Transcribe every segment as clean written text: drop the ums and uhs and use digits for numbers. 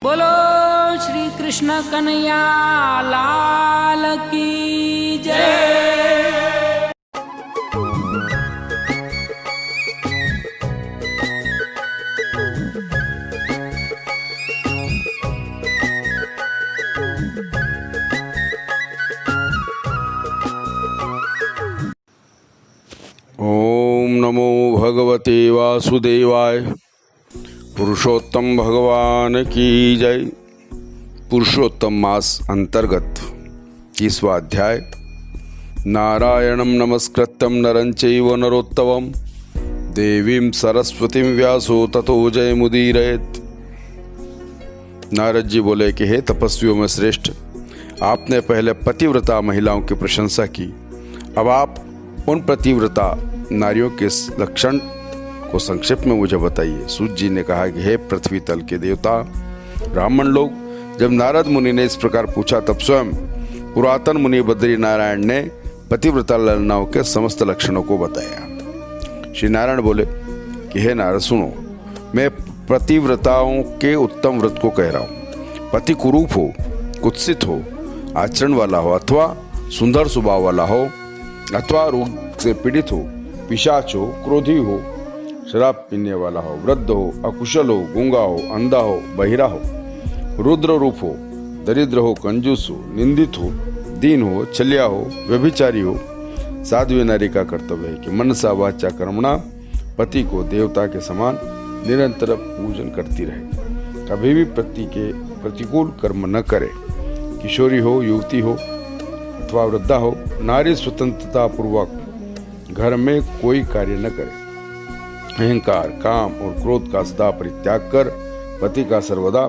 बोलो श्री कृष्ण कन्हैया लाल की जय। ओम नमो भगवते वासुदेवाय। पुरुषोत्तम भगवान की जय। पुरुषोत्तम मास अंतर्गत 30वां अध्याय। नारायणं नमस्कृत्यं नरं चैव नरोत्तमं देवीं सरस्वतीं व्यासो ततो जयमुदीरयेत्। नारद जी बोले कि हे तपस्वियों में श्रेष्ठ, आपने पहले पतिव्रता महिलाओं की प्रशंसा की, अब आप उन पतिव्रता नारियों के लक्षण को संक्षेप में मुझे बताइए। सूत जी ने कहा कि हे पृथ्वी तल के देवता, ब्राह्मण लोग, जब नारद मुनि ने इस प्रकार पूछा तब स्वयं पुरातन मुनि बद्री नारायण ने पतिव्रता ललनाओं के समस्त लक्षणों को बताया। श्री नारायण बोले कि हे नारद सुनो, मैं पतिव्रताओं के उत्तम व्रत को कह रहा हूँ। पति कुरूप हो, कुत्सित हो, आचरण वाला हो, अथवा सुंदर स्वभाव वाला हो, अथवा रोग से पीड़ित हो, पिशाच हो, क्रोधी हो, शराब पीने वाला हो, वृद्ध हो, अकुशल हो, गूंगा हो, अंधा हो, बहिरा हो, रुद्र रूप हो, दरिद्र हो, कंजूस हो, निंदित हो, दीन हो, छलिया हो, व्यभिचारी हो, साध्वी नारी का कर्तव्य है कि मनसा वाचा कर्मणा पति को देवता के समान निरंतर पूजन करती रहे, कभी भी पति के प्रतिकूल कर्म न करे। किशोरी हो, युवती हो अथवा वृद्धा हो, नारी स्वतंत्रता पूर्वक घर में कोई कार्य न करे। अहंकार, काम और क्रोध का सदा परित्याग कर पति का सर्वदा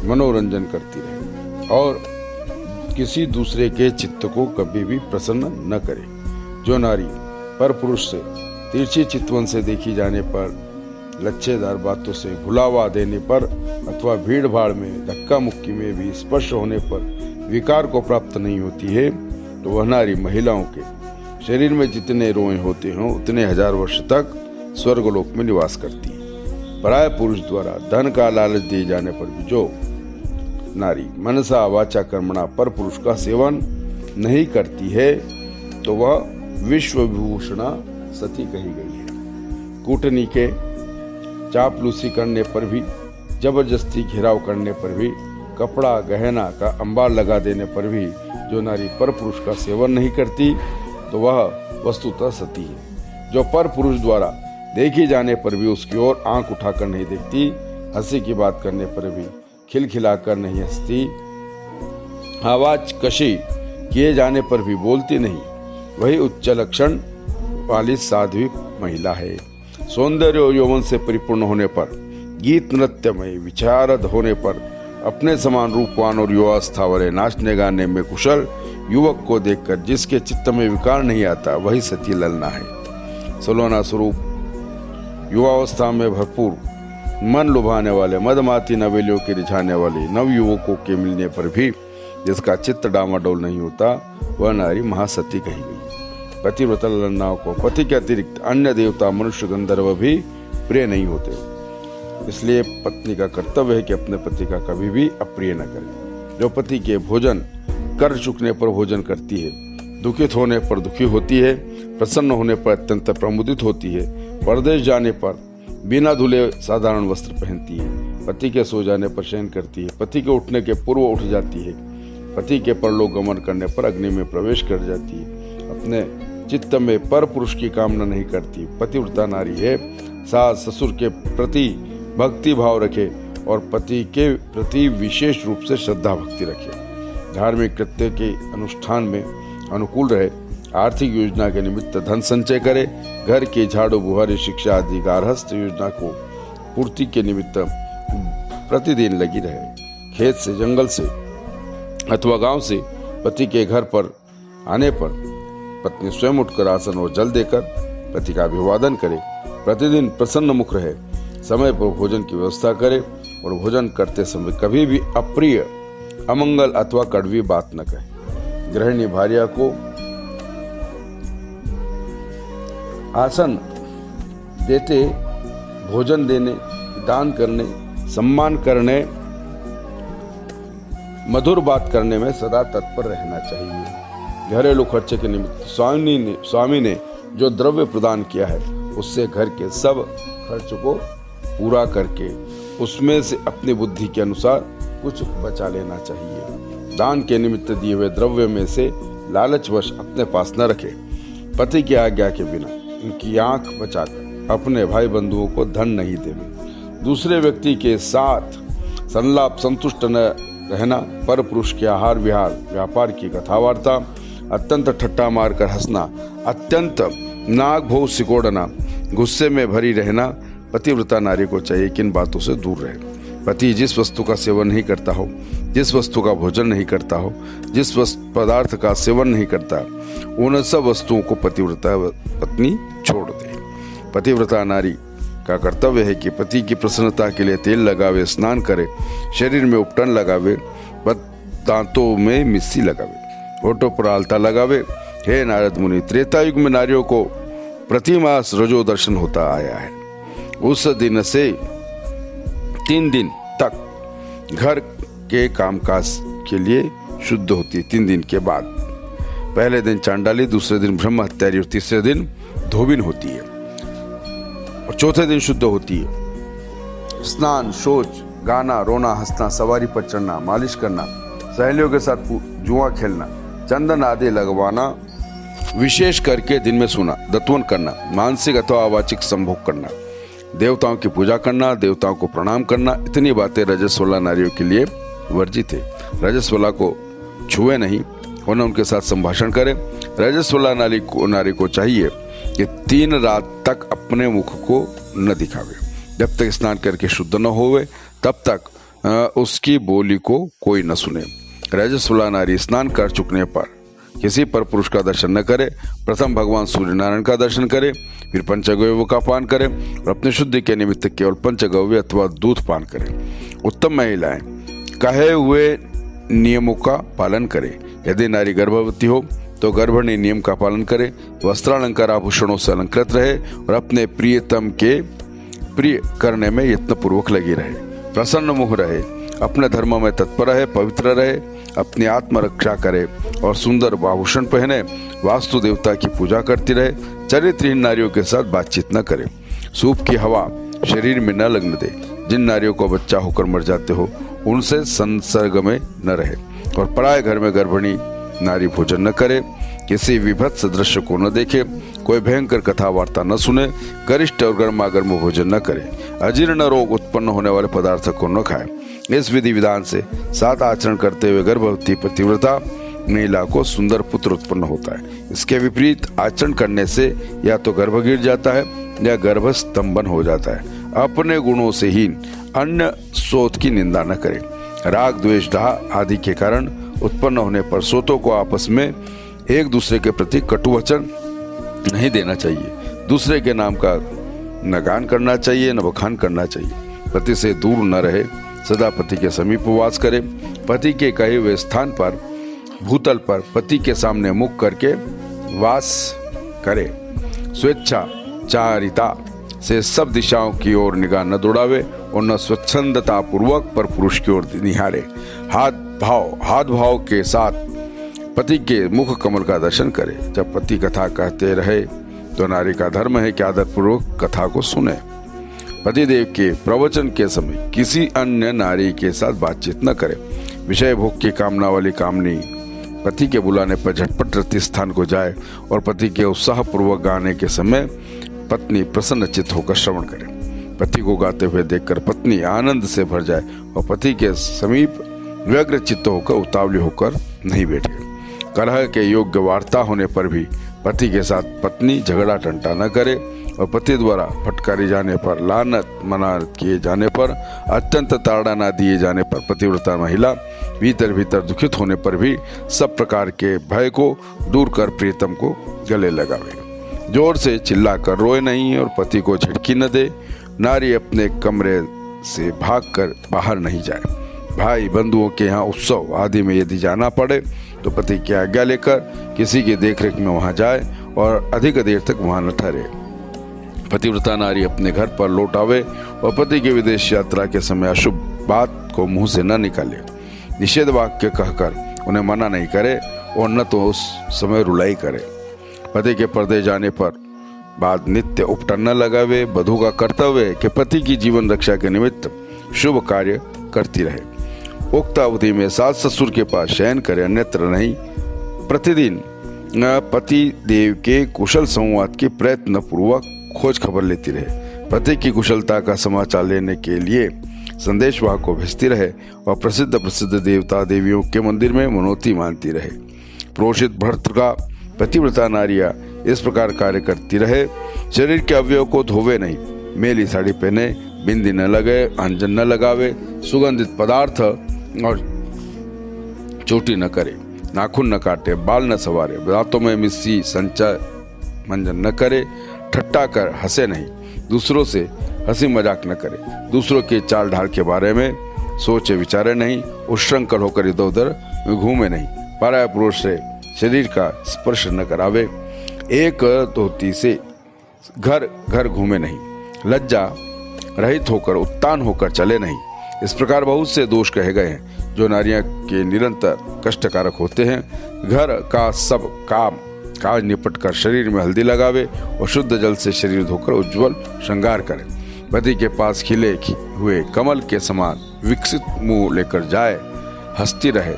मनोरंजन करती रहे और किसी दूसरे के चित्त को कभी भी प्रसन्न न करे। जो नारी पर पुरुष से तिरछी चितवन से देखी जाने पर, लच्छेदार बातों से भुलावा देने पर अथवा भीड़ भाड़ में धक्का मुक्की में भी स्पर्श होने पर विकार को प्राप्त नहीं होती है, तो वह नारी महिलाओं के शरीर में जितने रोए होते हों उतने हजार वर्ष तक स्वर्गलोक में निवास करती है। पराय पुरुष द्वारा धन का लालच दिए जाने पर भी जो नारी मनसा वाचा कर्मणा पर पुरुष का सेवन नहीं करती है, तो वह विश्व विभूषणा सती कही गई है। कूटनी के चापलूसी करने पर भी, जबरदस्ती घेराव करने पर भी, कपड़ा गहना का अंबार लगा देने पर भी जो नारी पर पुरुष का सेवन नहीं करती, तो वह वस्तुतः सती है। जो पर पुरुष द्वारा देखी जाने पर भी उसकी ओर आंख उठाकर नहीं देखती, हंसी की बात करने पर भी खिलखिलाकर नहीं हंसती, आवाज कशी किए जाने पर भी बोलती नहीं, वही उच्च लक्षण वाली साध्वी महिला है। सौंदर्य और यौवन से परिपूर्ण होने पर, गीत नृत्यमय विचारद होने पर, अपने समान रूपवान और युवावस्था वाले नाचने गाने में कुशल युवक को देखकर जिसके चित्त में विकार नहीं आता, वही सती ललना है। सलोना स्वरूप युवावस्था में भरपूर, मन लुभाने वाले, मदमाती नवेलियों के रिझाने वाले नव युवकों के मिलने पर भी जिसका चित्त डामाडोल नहीं होता, वह नारी महासती कही गई। पतिव्रता ललनाओं को पति के अतिरिक्त अन्य देवता, मनुष्य, गंधर्व भी प्रिय नहीं होते। इसलिए पत्नी का कर्तव्य है कि अपने पति का कभी भी अप्रिय न करे। जो पति के भोजन कर चुकने पर भोजन करती है, दुखित होने पर दुखी होती है, प्रसन्न होने पर अत्यंत प्रमुदित होती है, परदेश जाने पर बिना धुले साधारण वस्त्र पहनती है, पति के सो जाने पर शयन करती है, पति के उठने के पूर्व उठ जाती है, पति के परलोक गमन करने पर अग्नि में प्रवेश कर जाती है, अपने चित्त में पर पुरुष की कामना नहीं करती। पतिव्रता नारी है, सास ससुर के प्रति भक्ति भाव रखे और पति के प्रति विशेष रूप से श्रद्धा भक्ति रखे, धार्मिक कृत्य के अनुष्ठान में अनुकूल रहे, आर्थिक योजना के निमित्त धन संचय करे, घर की झाड़ू बुहारी शिक्षा आदि गार्हस्थ योजना को पूर्ति के निमित्त प्रतिदिन लगी रहे, खेत से, जंगल से अथवा गांव से पति के घर पर आने पर पत्नी स्वयं उठकर आसन और जल देकर पति का अभिवादन करे, प्रतिदिन प्रसन्न मुख रहे, समय पर भोजन की व्यवस्था करे और भोजन करते समय कभी भी अप्रिय, अमंगल अथवा कड़वी बात न कहे। गृहिणी भार्या को आसन देते, भोजन देने, दान करने, सम्मान करने मधुर बात करने में सदा तत्पर रहना चाहिए। घरेलू खर्चे के निमित्त स्वामी ने जो द्रव्य प्रदान किया है उससे घर के सब खर्च को पूरा करके उसमें से अपनी बुद्धि के अनुसार कुछ बचा लेना चाहिए। दान के निमित्त दिए हुए द्रव्य में से लालचवश अपने पास न रखे। पति की आज्ञा के बिना उनकी आंख बचाकर अपने भाई बंधुओं को धन नहीं देवे। दूसरे व्यक्ति के साथ संलाप संतुष्ट न रहना, पर पुरुष के आहार विहार व्यापार की कथावार्ता, अत्यंत ठट्टा मारकर हंसना, अत्यंत नाक भों सिकोड़ना, गुस्से में भरी रहना पतिव्रता नारी को चाहिए कि इन बातों से दूर रहे। पति जिस वस्तु का सेवन नहीं करता हो, जिस वस्तु का भोजन नहीं करता हो, जिस पदार्थ का सेवन नहीं करता, उन सब वस्तुओं को पतिव्रता पत्नी छोड़ दे। पतिव्रता नारी का कर्तव्य है कि पति की प्रसन्नता के लिए तेल लगावे, स्नान करे, शरीर में उपटन लगावे, दांतों में मिस्सी लगावे, होठों पर आलता लगावे। हे नारद मुनि, त्रेता युग में नारियों को प्रतिमास रजो दर्शन होता आया है। उस दिन से 3 दिन तक घर के कामकाज के लिए शुद्ध होती है। 3 दिन के बाद पहले दिन चांडाली, दूसरे दिन ब्रह्म हत्यारी और तीसरे दिन धोबिन होती है और चौथे दिन शुद्ध होती है। स्नान, शौच, गाना, रोना, हंसना, सवारी पर चढ़ना, मालिश करना, सहेलियों के साथ जुआ खेलना, चंदन आदि लगवाना, विशेष करके दिन में सोना, दत्वन करना, मानसिक अथवा अवाचिक संभोग करना, देवताओं की पूजा करना, देवताओं को प्रणाम करना, इतनी बातें रजस्वला नारियों के लिए वर्जित है। रजस्वला को छुए नहीं और न उनके साथ संभाषण करे। रजस्वला नारी को चाहिए कि 3 रात तक अपने मुख को न दिखावे। जब तक स्नान करके शुद्ध न होवे तब तक उसकी बोली को कोई न सुने। रजस्वला नारी स्नान कर चुकने पर किसी पर पुरुष का दर्शन न करे। प्रथम भगवान सूर्य नारायण का दर्शन करे, फिर पंचगव्य का पान करे और अपने शुद्धि के निमित्त केवल पंचगव्य अथवा दूध पान करे। उत्तम महिलाएं कहे हुए नियमों का पालन करे। यदि नारी गर्भवती हो तो गर्भिणी नियम का पालन करे, वस्त्रालंकार आभूषणों से अलंकृत रहे और अपने प्रियतम के प्रिय करने में यत्नपूर्वक लगी रहे, प्रसन्न मुख रहे, अपने धर्म में तत्पर रहे, पवित्र रहे, अपनी आत्मरक्षा करे और सुंदर आभूषण पहने, वास्तु देवता की पूजा करती रहे, चरित्रहीन नारियों के साथ बातचीत न करे, सूप की हवा शरीर में न लगने दे। जिन नारियों को बच्चा होकर मर जाते हो उनसे संसर्ग में न रहे और पराये घर में गर्भिणी नारी भोजन न करे, किसी विभत्स दृश्य को न देखे, कोई भयंकर कथा वार्ता न सुने, गरिष्ठ और गर्मागर्म भोजन न करे, अजीर्ण रोग उत्पन्न होने वाले पदार्थ को न खाए। इस विधि विधान से 7 आचरण करते हुए गर्भवती पतिव्रता महिला को सुंदर पुत्र उत्पन्न होता है। इसके विपरीत आचरण करने से या तो गर्भ गिर जाता है या गर्भ स्तंभन हो जाता है। अपने गुणों से हीन अन्य सोत की निंदा न करे। राग, द्वेष, डाह आदि के कारण उत्पन्न होने पर सोतों को आपस में एक दूसरे के प्रति कटु वचन नहीं देना चाहिए। दूसरे के नाम का न गान करना चाहिए, न बखान करना चाहिए। पति से दूर न रहे, सदा पति के समीप वास करे। पति के कहे हुए स्थान पर, भूतल पर पति के सामने मुख करके वास करे। स्वेच्छाचारिता से सब दिशाओं की ओर निगाह न दौड़ावे और न स्वच्छंदता पूर्वक पर पुरुष की ओर निहारे। हाथ भाव के साथ पति के मुख कमल का दर्शन करे। जब पति कथा कहते रहे तो नारी का धर्म है कि आदर पूर्वक कथा को सुने। पतिदेव के प्रवचन के समय किसी अन्य नारी के साथ बातचीत न करे। विषय भोग की कामना वाली कामनी पति के बुलाने पर झटपट रति स्थान को जाए और पति के उत्साह पूर्वक गाने के समय पत्नी प्रसन्न चित्त होकर श्रवण करे। पति को गाते हुए देखकर पत्नी आनंद से भर जाए और पति के समीप व्यग्र चित्त होकर उतावली होकर नहीं बैठे। कलह के योग्य वार्ता होने पर भी पति के साथ पत्नी झगड़ा टंटा न करे और पति द्वारा फटकारी जाने पर, लानत मना किए जाने पर, अत्यंत ताड़ना न दिए जाने पर पतिव्रता महिला भीतर भीतर दुखित होने पर भी सब प्रकार के भय को दूर कर प्रियतम को गले लगावे। जोर से चिल्लाकर रोए नहीं और पति को झटकी न दे। नारी अपने कमरे से भागकर बाहर नहीं जाए। भाई बंधुओं के यहाँ उत्सव आदि में यदि जाना पड़े तो पति की आज्ञा लेकर किसी की देखरेख में वहां जाए और अधिक देर तक वहां न ठहरे। पतिव्रता नारी अपने घर पर लौट आवे और पति के विदेश यात्रा के समय अशुभ बात को मुंह से न निकाले। निषेध वाक्य कहकर उन्हें मना नहीं करे और न तो उस समय रुलाई करे। पति के पर्दे जाने पर बाद नित्य उपटन न लगावे। वधू का कर्तव्य है कि पति की जीवन रक्षा के निमित्त शुभ कार्य करती रहे। उक्त अवधि में सास ससुर के पास शयन करे, अन्यत्र नहीं। प्रतिदिन पति देव के कुशल संवाद की प्रयत्न पूर्वक खोज खबर लेती रहे। पति की कुशलता का समाचार लेने के लिए संदेशवाहक को भेजती रहे और प्रसिद्ध देवता देवियों के मंदिर में मनोती मानती रहे। पुरोहित भर्तृका पतिव्रता नारियां इस प्रकार कार्य करती रहे। शरीर के अवयव को धोवे नहीं, मेली साड़ी पहने, बिंदी न लगे, अंजन न लगावे, सुगंधित पदार्थ और चोटी न करे, नाखून न काटे, बाल न सवारे, दांतों में मिस्सी संचय मंजन न करे, ठट्टा कर हंसे नहीं, दूसरों से हंसी मजाक न करे, दूसरों के चाल ढाल के बारे में सोचे विचारे नहीं, उच्छृंखल होकर इधर उधर घूमे नहीं, पराया पुरुष से शरीर का स्पर्श न करावे, एक धोती से घर घर घूमे नहीं, लज्जा रहित होकर उत्तान होकर चले नहीं। इस प्रकार बहुत से दोष कहे गए हैं जो नारियां के निरंतर कष्टकारक होते हैं। घर का सब काम काज निपट कर शरीर में हल्दी लगावे और शुद्ध जल से शरीर धोकर उज्जवल श्रृंगार करे। पति के पास खिले हुए कमल के समान विकसित मुंह लेकर जाए, हंसती रहे।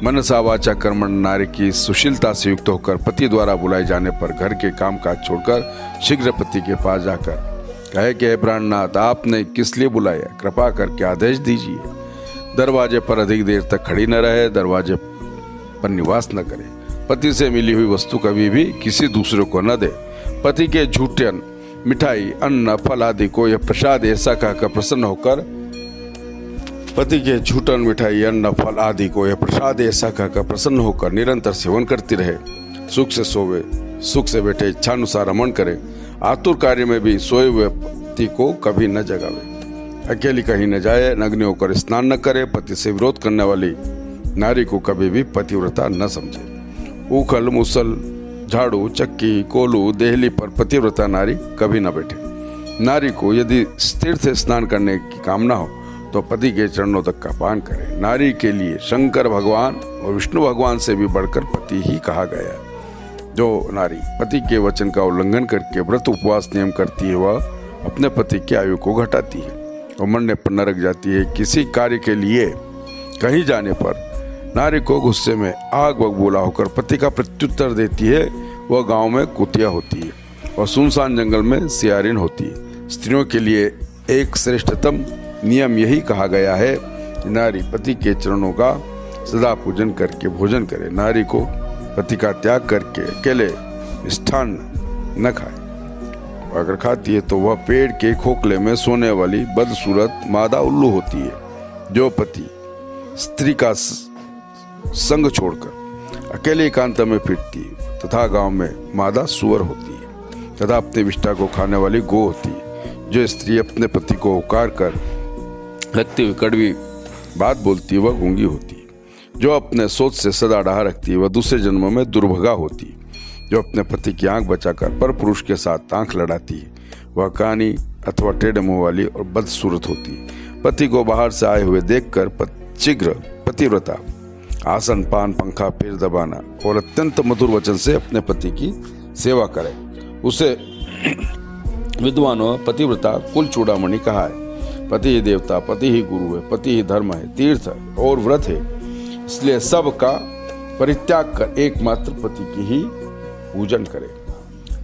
मनसा वाचा कर्मण नारी की सुशीलता से युक्त होकर पति द्वारा बुलाए जाने पर घर के काम काज छोड़कर शीघ्र पति के पास जाकर कहे कि प्राणनाथ, आपने किस लिए बुलाया, कृपा करके आदेश दीजिए। दरवाजे पर अधिक देर तक खड़ी न रहे, दरवाजे पर निवास न करे। पति से मिली हुई वस्तु कभी भी किसी दूसरे को न दे। पति के झूठन मिठाई अन्न फल आदि को यह प्रसाद ऐसा कहकर प्रसन्न होकर पति के झूठन मिठाई अन्न फल आदि को यह प्रसाद ऐसा कहकर प्रसन्न होकर निरंतर सेवन करती रहे। सुख से सोवे, सुख से बैठे, इच्छानुसार रमण करे। आतुर कार्य में भी सोए हुए पति को कभी न जगावे। अकेली कहीं न जाए, नग्न होकर स्नान न करे। पति से विरोध करने वाली नारी को कभी भी पतिव्रता न समझे। उखल मुसल झाड़ू चक्की कोलू देहली पर पतिव्रता नारी कभी न बैठे। नारी को यदि स्थिर से स्नान करने की कामना हो तो पति के चरणों तक का पान करे। नारी के लिए शंकर भगवान और विष्णु भगवान से भी बढ़कर पति ही कहा गया। जो नारी पति के वचन का उल्लंघन करके व्रत उपवास नियम करती है वह अपने पति की आयु को घटाती है और मरने पर नरक जाती है। किसी कार्य के लिए कहीं जाने पर नारी को गुस्से में आग बगबूला होकर पति का प्रत्युत्तर देती है। वह गांव में कुतिया होती है और सुनसान जंगल में सियारिन होती है। स्त्रियों के लिए एक श्रेष्ठतम नियम यही कहा गया है कि नारी पति के चरणों का सदा पूजन करके भोजन करे। नारी को पति का त्याग करके अकेले मिष्ठान न खाए। अगर खाती है तो वह पेड़ के खोखले में सोने वाली बदसूरत मादा उल्लू होती है। जो पति स्त्री का संग छोड़कर अकेले एकांत में फिरती है तथा गांव में मादा सुअर होती है तथा अपने विष्ठा को खाने वाली गो होती है। जो स्त्री अपने पति को उकार कर लगती हुई कड़वी बात बोलती है वह गूंगी होती है। जो अपने सोच से सदा डाह रखती है वह दूसरे जन्मों में दुर्भगा होती है। जो अपने पति की आंख बचाकर पर पुरुष के साथ आंख लड़ाती है वह कानी अथवा टेढ़े मुंह वाली और बदसूरत होती है। पति को बाहर से आए हुए देखकर शीघ्र पतिव्रता आसन पान पंखा पैर दबाना और अत्यंत मधुर वचन से अपने पति की सेवा करे। उसे विद्वानों पतिव्रता कुल चूड़ामणि कहा है। पति ही देवता, पति ही गुरु है, पति ही धर्म है, तीर्थ और व्रत है। इसलिए सब का परित्याग कर एकमात्र पति की ही पूजन करे।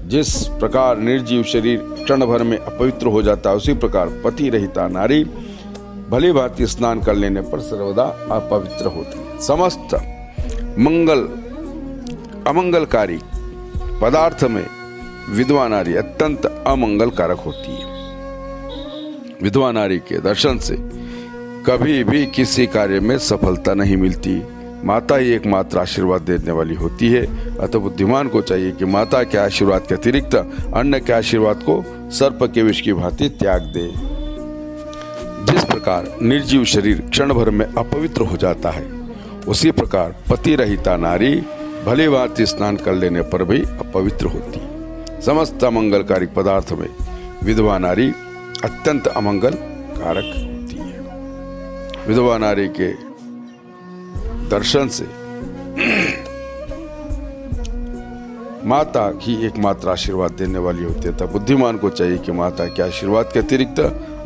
जिस प्रकार निर्जीव शरीर क्षण भर में अपवित्र हो जाता है उसी प्रकार पति रहिता नारी भली भांति स्नान कर लेने पर सर्वदा अपवित्र होती है। समस्त अमंगलकारी पदार्थ में विधवा नारी अत्यंत अमंगल कारक होती है। विधवा नारी के दर्शन से कभी भी किसी कार्य में सफलता नहीं मिलती। माता ही एकमात्र आशीर्वाद देने वाली होती है। अतः बुद्धिमान को चाहिए कि माता के आशीर्वाद के अतिरिक्त अन्य के आशीर्वाद को सर्प के विष की भांति त्याग दे। जिस प्रकार निर्जीव शरीर क्षण भर में अपवित्र हो जाता है उसी प्रकार पति रहिता नारी भली भांति स्नान कर लेने पर भी अपवित्र होती है। समस्त अमंगलकारी पदार्थ में विधवा नारी अत्यंत अमंगल कारक होती है। विधवा नारी के दर्शन से माता ही एकमात्र आशीर्वाद देने वाली होती है। तब बुद्धिमान को चाहिए कि माता के आशीर्वाद के अतिरिक्त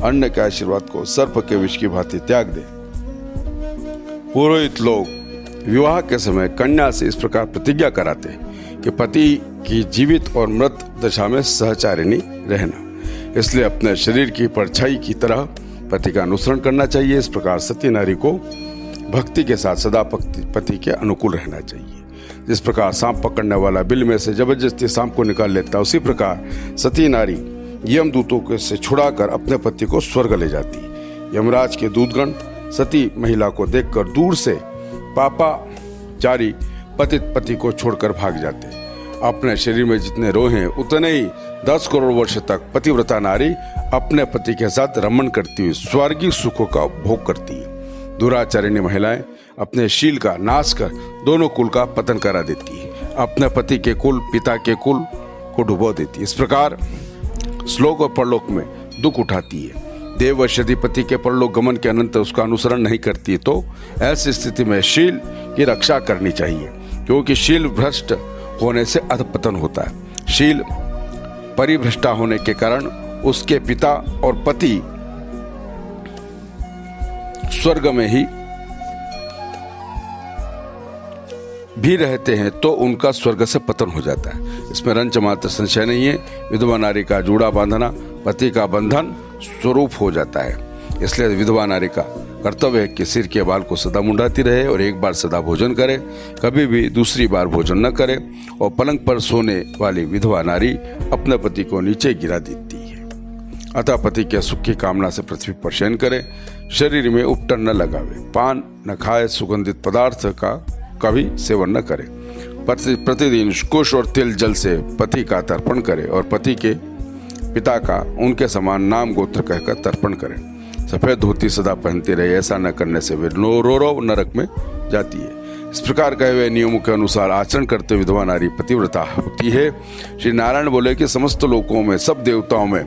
अन्य के आशीर्वाद को सर्प के विष की भांति त्याग दे। पुरोहित लोग विवाह के समय कन्या से इस प्रकार प्रतिज्ञा कराते हैं कि पति की जीवित और मृत दशा में सहचारिणी रहना, इसलिए अपने शरीर की परछाई की तरह पति का अनुसरण करना चाहिए। इस प्रकार सती नारी को भक्ति के साथ सदा पति के अनुकूल रहना चाहिए। जिस प्रकार सांप पकड़ने वाला बिल में से जबरदस्ती सांप को निकाल लेता है, उसी प्रकार सती नारी यमदूतों के से छुड़ाकर अपने पति को स्वर्ग ले जाती है। यमराज के दूतगण सती महिला को देखकर दूर से पापाचारी पतित पति को छोड़कर भाग जाते। अपने शरीर में जितने रोह हैं उतने ही 10 करोड़ वर्ष तक पतिव्रता नारी अपने पति के साथ रमण करती हुई स्वर्गीय सुखों का भोग करती है। दुराचारिणी महिलाएं अपने शील का नाश कर दोनों कुल का पतन करा देती है, अपने पति के कुल, पिता के कुल को डुबो देती है। इस प्रकार श्लोक और परलोक में दुख उठाती है। देववश यदि पति के परलोक गमन के अनंतर उसका अनुसरण नहीं करती तो ऐसी स्थिति में शील की रक्षा करनी चाहिए, क्योंकि शील भ्रष्ट होने से अधपतन होता है। शील परिभ्रष्टा होने के कारण उसके पिता और पति स्वर्ग में ही भी रहते हैं तो उनका स्वर्ग से पतन हो जाता है। इसमें रंच मात्र संशय नहीं है। विधवा नारी का जूड़ा बांधना पति का बंधन स्वरूप हो जाता है। इसलिए विधवा नारी का कर्तव्य है कि सिर के बाल को सदा मुंडाती रहे और एक बार सदा भोजन करे, कभी भी दूसरी बार भोजन न करे। और पलंग पर सोने वाली विधवा नारी अपने पति को नीचे गिरा देती है। अतः पति के सुख की कामना से पृथ्वी पर शयन करे, शरीर में उपटन न लगावे, पान न खाए, सुगंधित पदार्थ का कभी सेवन न करे। प्रतिदिन कुश और तिल जल से पति का तर्पण करे और पति के पिता का उनके समान नाम गोत्र कहकर तर्पण करे। सफेद धोती सदा पहनती रहे, ऐसा न करने से वे रो नरक में जाती है। इस प्रकार कहे हुए नियमों के अनुसार आचरण करते विधवा नारी पतिव्रता होती है। श्री नारायण बोले कि समस्त लोकों में, सब देवताओं में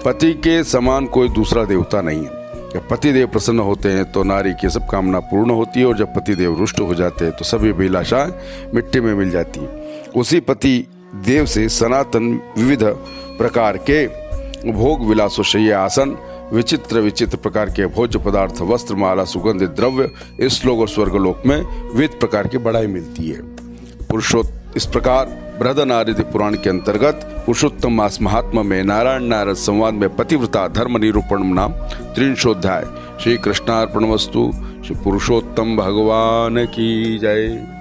पति के समान कोई दूसरा देवता नहीं है। जब पति देव प्रसन्न होते हैं तो नारी की सब कामना पूर्ण होती है, और जब पति देव रुष्ट हो जाते हैं तो सभी अभिलाषाएं मिट्टी में मिल जाती है। उसी पति देव से सनातन विविध प्रकार के भोग विलासो शय्या आसन, विचित्र विचित्र प्रकार के भोज्य पदार्थ, वस्त्र, माला, सुगंधित द्रव्य इस लोक और स्वर्गलोक में विविध प्रकार की बढ़ाई मिलती है। इस प्रकार बृहदारण्यक पुराण के अंतर्गत पुरुषोत्तम मास महात्मा में नारायण नारद संवाद में पतिव्रता धर्म निरूपण नाम 300 श्री कृष्णार्पणमस्तु। श्री पुरुषोत्तम भगवान की जय।